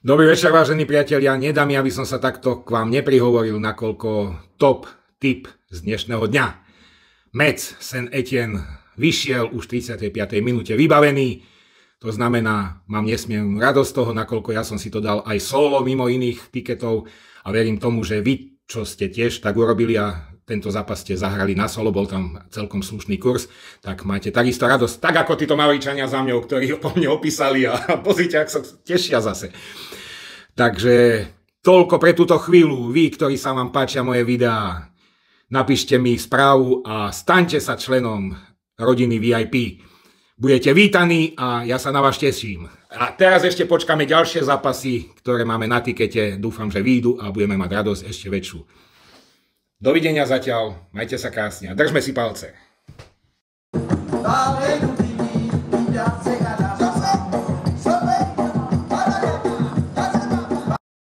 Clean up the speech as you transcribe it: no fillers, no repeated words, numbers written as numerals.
Dobrý večer, vážení priatelia. Nedá mi, aby som sa takto k vám neprihovoril, nakoľko top tip z dnešného dňa. Metz Saint-Étienne vyšiel už v 35. minúte vybavený. To znamená, mám nesmiernú radosť z toho, nakoľko ja som si to dal aj solo mimo iných piketov a verím tomu, že vy, čo ste tiež tak urobili a tento zápas ste zahrali na solo, bol tam celkom slušný kurz, tak máte takisto radosť, tak ako títo Mauričania za mňou, ktorí ho po mne opísali a pozrite, ak sa tešia zase. Takže toľko pre túto chvíľu. Vy, ktorí sa vám páčia moje videá, napíšte mi správu a staňte sa členom rodiny VIP. Budete vítaní a ja sa na vás teším. A teraz ešte počkáme ďalšie zápasy, ktoré máme na tikete. Dúfam, že vyjdu a budeme mať radosť ešte väčšiu. Dovidenia zatiaľ, majte sa krásne a držme si palce.